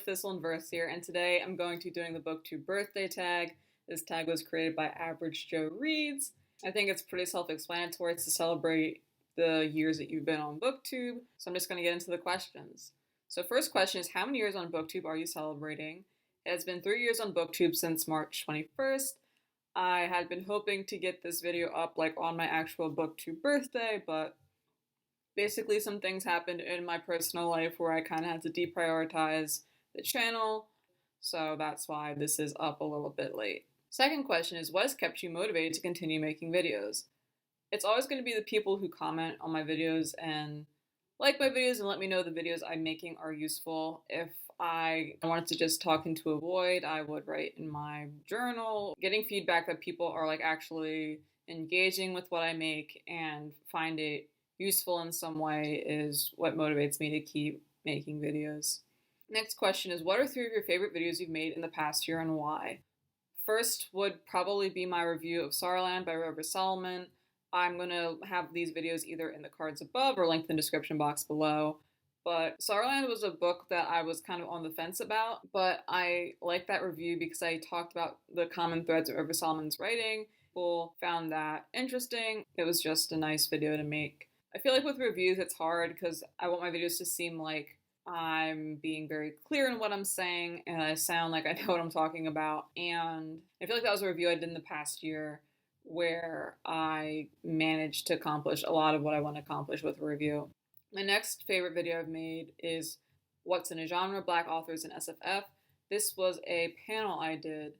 with Thistle and Verse here, and today I'm going to be doing the Booktube birthday tag. This tag was created by Average Joe Reads. I think it's pretty self-explanatory. It's to celebrate the years that you've been on Booktube. So I'm just going to get into the questions. So first question is, how many years on Booktube are you celebrating? It has been 3 years on Booktube since March 21st. I had been hoping to get this video up like on my actual Booktube birthday, but basically some things happened in my personal life where I kind of had to deprioritize the channel, so that's why this is up a little bit late. Second question is, what has kept you motivated to continue making videos? It's always going to be the people who comment on my videos and like my videos and let me know the videos I'm making are useful. If I wanted to just talk into a void, I would write in my journal. Getting feedback that people are like actually engaging with what I make and find it useful in some way is what motivates me to keep making videos. Next question is, what are 3 of your favorite videos you've made in the past year and why? First would probably be my review of Saruman by Robert Solomon. I'm going to have these videos either in the cards above or linked in the description box below. But Saruman was a book that I was kind of on the fence about, but I liked that review because I talked about the common threads of Robert Solomon's writing. People found that interesting. It was just a nice video to make. I feel like with reviews it's hard because I want my videos to seem like I'm being very clear in what I'm saying and I sound like I know what I'm talking about. And I feel like that was a review I did in the past year where I managed to accomplish a lot of what I want to accomplish with a review. My next favorite video I've made is What's in a Genre? Black Authors in SFF. This was a panel I did,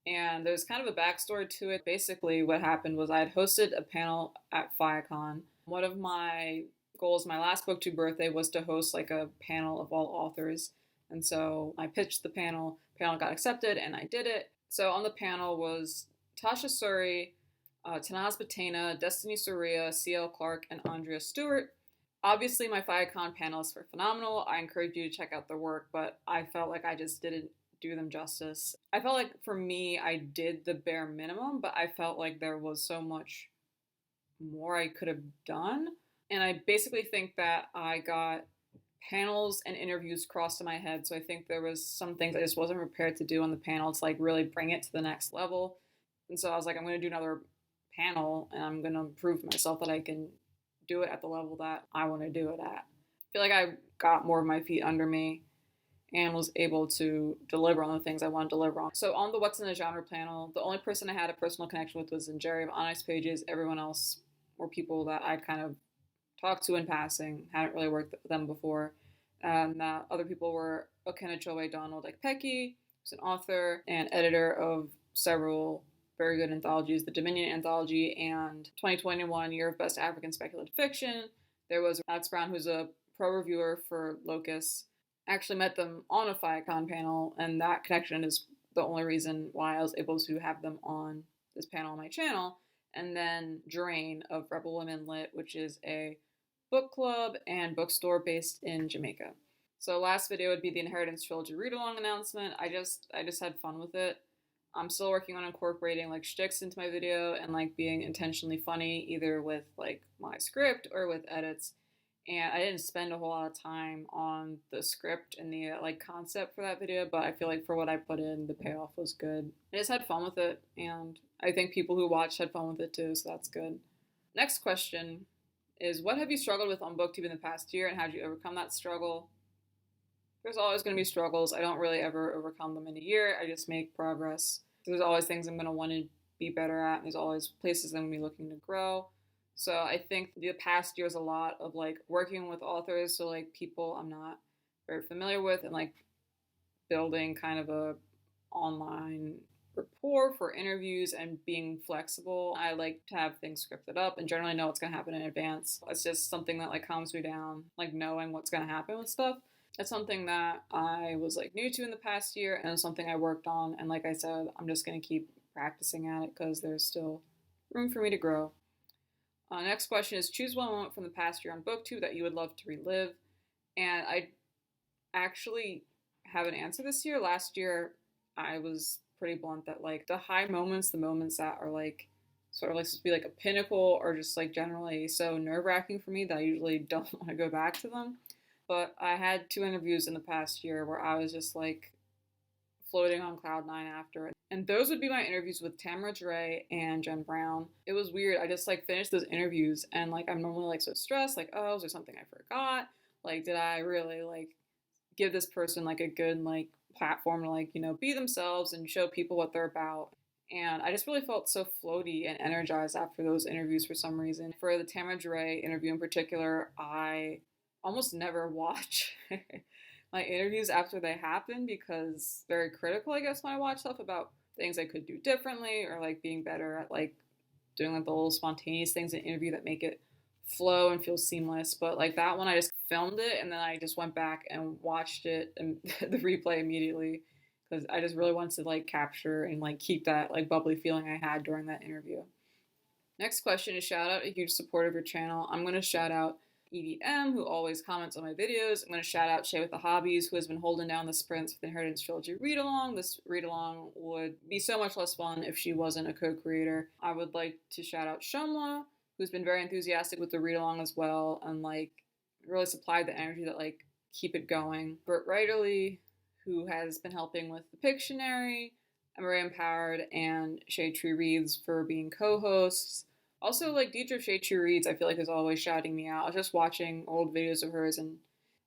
and there's kind of a backstory to it. Basically, what happened was I had hosted a panel at FICON. One of my goals, my last Booktube birthday, was to host like a panel of all authors. And so I pitched the panel got accepted, and I did it. So on the panel was Tasha Suri, Tanaz Bhathena, Destiny Soria, C.L. Clark, and Andrea Stewart. Obviously, my FICON panelists were phenomenal. I encourage you to check out their work, but I felt like I just didn't do them justice. I felt like for me, I did the bare minimum, but I felt like there was so much more I could have done. And I basically think that I got panels and interviews crossed in my head. So I think there was some things I just wasn't prepared to do on the panel to like really bring it to the next level. And so I was like, I'm going to do another panel and I'm going to prove myself that I can do it at the level that I want to do it at. I feel like I got more of my feet under me and was able to deliver on the things I want to deliver on. So on the What's in the Genre panel, the only person I had a personal connection with was Jerry of Onyx Pages. Everyone else were people that I kind of talked to in passing, hadn't really worked with them before. And other people were Okenechowe Donald Ekpeki, who's an author and editor of several very good anthologies, the Dominion Anthology and 2021 Year of Best African Speculative Fiction. There was Alex Brown, who's a pro reviewer for Locus. I actually met them on a FICON panel, and that connection is the only reason why I was able to have them on this panel on my channel. And then Drain of Rebel Women Lit, which is a book club and bookstore based in Jamaica. So last video would be the Inheritance Trilogy read-along announcement. I just had fun with it. I'm still working on incorporating like shticks into my video and like being intentionally funny, either with like my script or with edits. And I didn't spend a whole lot of time on the script and the like concept for that video, but I feel like for what I put in, the payoff was good. I just had fun with it, and I think people who watched had fun with it too, so that's good. Next question is, what have you struggled with on Booktube in the past year, and how did you overcome that struggle? There's always going to be struggles. I don't really ever overcome them in a year. I just make progress. There's always things I'm going to want to be better at, and there's always places I'm going to be looking to grow. So I think the past year is a lot of like working with authors, so like people I'm not very familiar with, and like building kind of a online rapport for interviews and being flexible. I like to have things scripted up and generally know what's going to happen in advance. It's just something that like calms me down, like knowing what's going to happen with stuff. It's something that I was like new to in the past year, and it's something I worked on. And like I said, I'm just going to keep practicing at it because there's still room for me to grow. Next question is, choose one moment from the past year on Booktube that you would love to relive. And I actually have an answer this year. Last year, I was pretty blunt that like the high moments, the moments that are like sort of like supposed to be like a pinnacle or just like generally so nerve-wracking for me that I usually don't want to go back to them. But I had 2 interviews in the past year where I was just like floating on cloud nine after it. And those would be my interviews with Tamara Dre and Jen Brown. It was weird. I just like finished those interviews and like I'm normally like so stressed, like, oh, is there something I forgot? Like, did I really like give this person like a good like platform to like, be themselves and show people what they're about? And I just really felt so floaty and energized after those interviews for some reason. For the Tamara Dre interview in particular, I almost never watch my interviews after they happen because very critical, I guess, when I watch stuff about things I could do differently or like being better at like doing like the little spontaneous things in an interview that make it flow and feel seamless. But like that one, I just filmed it and then I just went back and watched it and the replay immediately because I just really wanted to like capture and like keep that like bubbly feeling I had during that interview. Next question is shout out a huge supporter of your channel. I'm going to shout out EDM, who always comments on my videos. I'm going to shout out Shay with the Hobbies, who has been holding down the Sprints with the Inheritance Trilogy read-along. This read-along would be so much less fun if she wasn't a co-creator. I would like to shout out Shomla, who's been very enthusiastic with the read-along as well, and like really supplied the energy that like keep it going. Burt Reiterly, who has been helping with the Pictionary, Maria Empowered, and Shade Tree Reads for being co-hosts. Also, like, Deidre Shade Tree Reads, I feel like is always shouting me out. I was just watching old videos of hers, and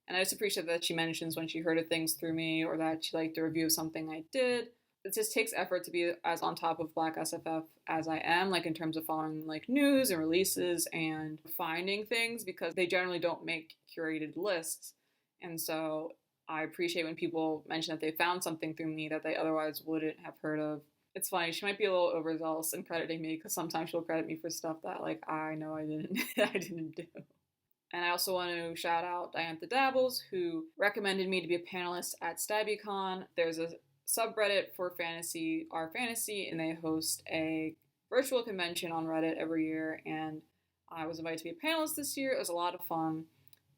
I just appreciate that she mentions when she heard of things through me, or that she liked a review of something I did. It just takes effort to be as on top of Black SFF as I am, like, in terms of following, like, news and releases and finding things, because they generally don't make curated lists. And so I appreciate when people mention that they found something through me that they otherwise wouldn't have heard of. It's funny, she might be a little overzealous in crediting me because sometimes she'll credit me for stuff that like I know I didn't I didn't do. And I also want to shout out Diantha Dabbles, who recommended me to be a panelist at StabbyCon. There's a subreddit for fantasy, our fantasy, and they host a virtual convention on Reddit every year. And I was invited to be a panelist this year. It was a lot of fun,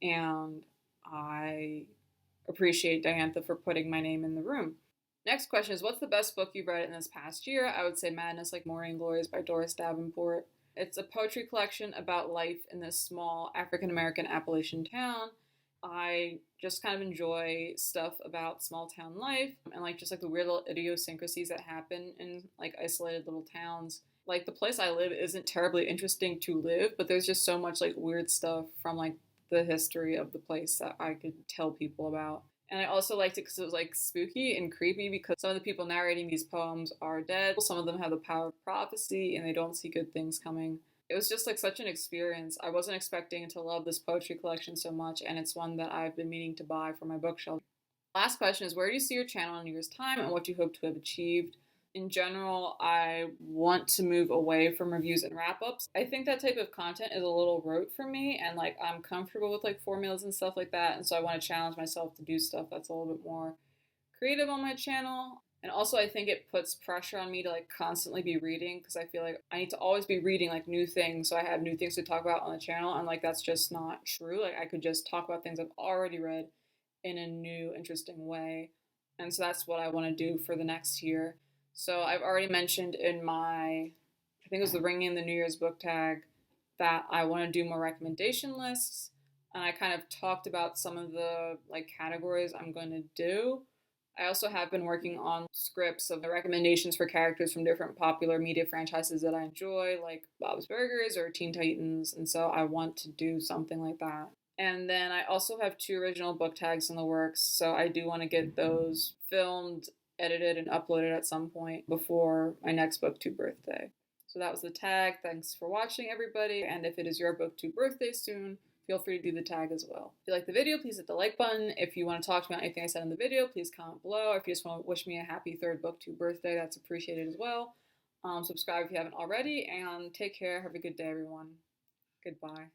and I appreciate Diantha for putting my name in the room. Next question is, what's the best book you've read in this past year? I would say Madness Like Morning Glories by Doris Davenport. It's a poetry collection about life in this small African-American Appalachian town. I just kind of enjoy stuff about small town life and like just like the weird little idiosyncrasies that happen in like isolated little towns. Like the place I live isn't terribly interesting to live, but there's just so much like weird stuff from like the history of the place that I could tell people about. And I also liked it because it was like spooky and creepy because some of the people narrating these poems are dead. Some of them have the power of prophecy and they don't see good things coming. It was just like such an experience. I wasn't expecting to love this poetry collection so much, and it's one that I've been meaning to buy for my bookshelf. Last question is, where do you see your channel in a year's time and what do you hope to have achieved? In general, I want to move away from reviews and wrap-ups. I think that type of content is a little rote for me, and like I'm comfortable with like formulas and stuff like that, and so I want to challenge myself to do stuff that's a little bit more creative on my channel. And also I think it puts pressure on me to like constantly be reading because I feel like I need to always be reading like new things so I have new things to talk about on the channel, and like that's just not true. Like I could just talk about things I've already read in a new, interesting way. And so that's what I want to do for the next year. So I've already mentioned in my, I think it was the Ringing in the New Year's book tag, that I want to do more recommendation lists. And I kind of talked about some of the like categories I'm going to do. I also have been working on scripts of the recommendations for characters from different popular media franchises that I enjoy, like Bob's Burgers or Teen Titans. And so I want to do something like that. And then I also have 2 original book tags in the works. So I do want to get those filmed, edited, and uploaded at some point before my next Booktube birthday. So that was the tag. Thanks for watching, everybody. And if it is your Booktube birthday soon, feel free to do the tag as well. If you like the video, please hit the like button. If you want to talk to me about anything I said in the video, please comment below. If you just want to wish me a happy 3rd Booktube birthday, that's appreciated as well. Subscribe if you haven't already, and take care. Have a good day, everyone. Goodbye.